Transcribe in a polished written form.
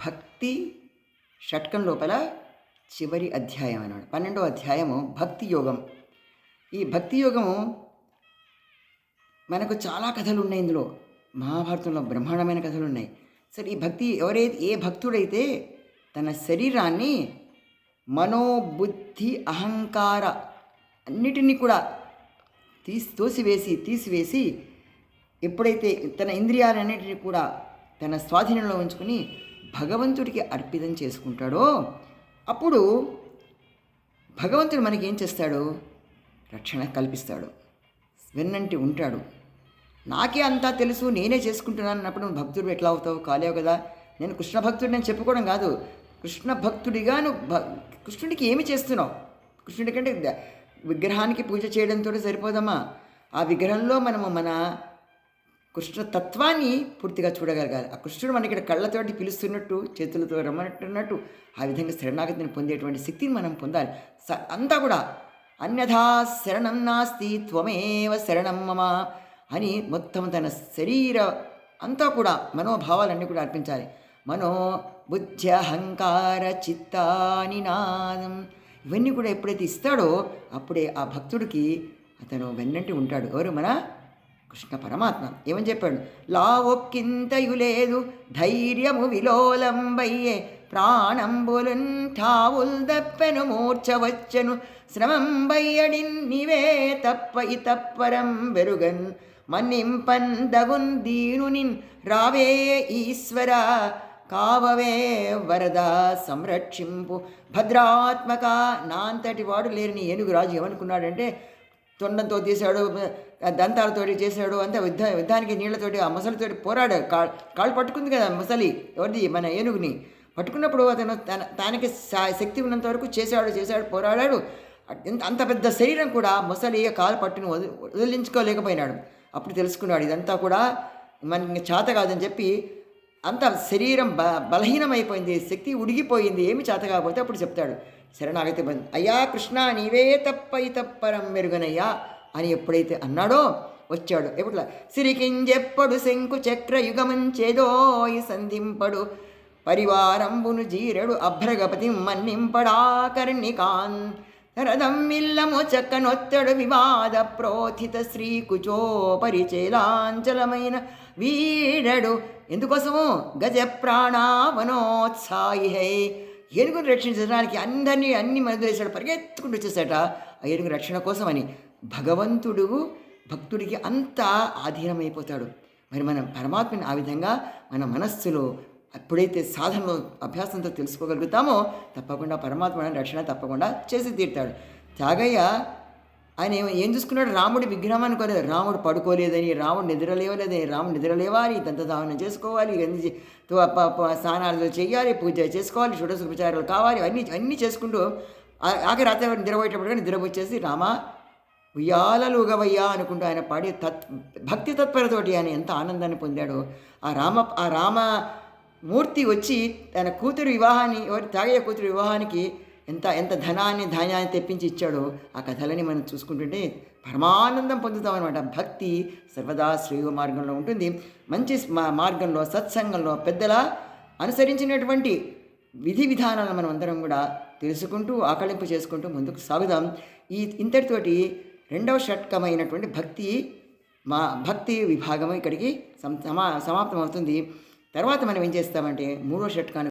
భక్తి షట్కం లోపల చివరి అధ్యాయం అన్నమాట. 12వ అధ్యాయము భక్తి యోగం. ఈ భక్తి యోగము మనకు చాలా కథలు ఉన్నాయి ఇందులో. మహాభారతంలో బ్రహ్మాండమైన కథలు ఉన్నాయి. సరే, ఈ భక్తి ఏ భక్తుడైతే తన శరీరాన్ని మనోబుద్ధి అహంకార అన్నిటినీ కూడా తీసివేసి ఎప్పుడైతే తన ఇంద్రియాలన్నిటిని కూడా తన స్వాధీనంలో ఉంచుకుని భగవంతుడికి అర్పితం చేసుకుంటాడో అప్పుడు భగవంతుడు మనకి ఏం చేస్తాడు? రక్షణ కల్పిస్తాడు, వెన్నంటి ఉంటాడు. నాకే అంతా తెలుసు, నేనే చేసుకుంటున్నాను అన్నప్పుడు నువ్వు భక్తుడు ఎట్లా అవుతావు? కాలేవు కదా. నేను కృష్ణ భక్తుడిని అని చెప్పుకోవడం కాదు, కృష్ణ భక్తుడిగా నువ్వు కృష్ణుడికి ఏమి చేస్తున్నావు? కృష్ణుడి కంటే విగ్రహానికి పూజ చేయడంతో సరిపోదమ్మా. ఆ విగ్రహంలో మనము మన కృష్ణతత్వాన్ని పూర్తిగా చూడగలగాలి. ఆ కృష్ణుడు మన ఇక్కడ కళ్ళతోటి పిలుస్తున్నట్టు, చేతులతో రమ్మన్నట్టున్నట్టు ఆ విధంగా శరణాగతిని పొందేటువంటి శక్తిని మనం పొందాలి. అంతా కూడా అన్యథా శరణం నాస్తి త్వమేవ శరణం మమ అని మొత్తం తన శరీర అంతా కూడా మనోభావాలన్నీ కూడా అర్పించాలి. మనో బుద్ధి అహంకార చిత్తాని నాదం ఇవన్నీ కూడా ఎప్పుడైతే ఇస్తాడో అప్పుడే ఆ భక్తుడికి అతను వెన్నంటి ఉంటాడు. ఎవరు? మన కృష్ణ పరమాత్మ. ఏమని చెప్పాడు? లావొక్కింతయు లేదు ధైర్యము విలోలంబయ్యే ప్రాణంబులున్ ఠావుల్ దప్పెను మూర్ఛ వచ్చెను శ్రమంబయ్యడిన్ నీవే తప్పయి తప్పరం బెరుగన్ మన్నింపందగున్ దీనునిన్ రావే ఈశ్వర కావవే వరద సంరక్షింపు భద్రాత్మక. నా అంతటి వాడు లేని ఏనుగు రాజు ఏమనుకున్నాడంటే తొండంతో తీశాడు, దంతాలతోటి చేశాడు, అంతా యుద్ధానికి నీళ్లతోటి ఆ మొసలితోటి పోరాడాడు. కాళ్ళు పట్టుకుంది కదా మొసలి, ఎవరిది? మన ఏనుగుని పట్టుకున్నప్పుడు అతను తనకి శక్తి ఉన్నంత వరకు చేశాడు, పోరాడాడు. అంత పెద్ద శరీరం కూడా మొసలి కాలు పట్టును వదిలించుకోలేకపోయినాడు. అప్పుడు తెలుసుకున్నాడు ఇదంతా కూడా మనకి చేత కాదని చెప్పి. అంత శరీరం బలహీనమైపోయింది, శక్తి ఉడిగిపోయింది, ఏమి చేత కాకపోతే అప్పుడు చెప్తాడు శరణాగతి బంధు. అయ్యా కృష్ణ, నీవే తప్పై తప్పరం మెరుగనయ్యా అని ఎప్పుడైతే అన్నాడో వచ్చాడు. ఎప్పుడులా సిరికింజెప్పడు శంకు చక్ర యుగమంచేదోయి సంధింపడు పరివారంబును జీరడు అభ్రగపతి మన్నింపడాకర్ణికాన్ రథం విల్లము చక్కనొత్తడు వివాద ప్రోథిత శ్రీకుచో పరిచేలాంచలమైన వీడడు. ఎందుకోసము? గజ ప్రాణావనోత్సాయి హై. ఏనుగును రక్షించడానికి అన్ని వదిలేశాడు, పరిగెత్తుకుంటూ వచ్చేసాట ఆ ఏనుగు రక్షణ కోసమని. భగవంతుడు భక్తుడికి అంతా ఆధీనమైపోతాడు. మరి మనం పరమాత్మని ఆ విధంగా మన మనస్సులో ఎప్పుడైతే సాధనలో అభ్యాసంతో తెలుసుకోగలుగుతామో తప్పకుండా పరమాత్మ రక్షణ తప్పకుండా చేసి తీరుతాడు. త్యాగయ్య ఆయన ఏం చూసుకున్నాడు? రాముడి విగ్రహం అనుకోలేదు, రాముడు పడుకోలేదని, రాముడు నిద్రలేవలేదని, రాముడు నిద్రలేవాలి, దంతధావనం చేసుకోవాలి, స్నానాలు చేయాలి, పూజ చేసుకోవాలి, షోడశోపచారాలు కావాలి, అన్నీ చేసుకుంటూ ఆఖరి రాత్రి నిద్రపోయేటప్పుడు నిద్రపోచ్చేసి రామ ఉయ్యాలలుగవయ్యా అనుకుంటూ ఆయన పాడి భక్తి తత్పరతోటి ఆయన ఎంత ఆనందాన్ని పొందాడో. ఆ రామమూర్తి వచ్చి తన కూతురు వివాహాన్ని, త్యాగయ్య కూతురు వివాహానికి ఎంత ధాన్యాన్ని తెప్పించి ఇచ్చాడో ఆ కథలని మనం చూసుకుంటుంటే పరమానందం పొందుతామన్నమాట. భక్తి సర్వదా శ్రేయ మార్గంలో ఉంటుంది. మంచి మార్గంలో, సత్సంగంలో పెద్దల అనుసరించినటువంటి విధి విధానాలను మనం అందరం కూడా తెలుసుకుంటూ ఆకళింపు చేసుకుంటూ ముందుకు సాగుదాం. ఇంతటితోటి 2వ షట్కమైనటువంటి భక్తి విభాగం ఇక్కడికి సమాప్తం అవుతుంది. తర్వాత మనం ఏం చేస్తామంటే 3వ షట్కాన్ని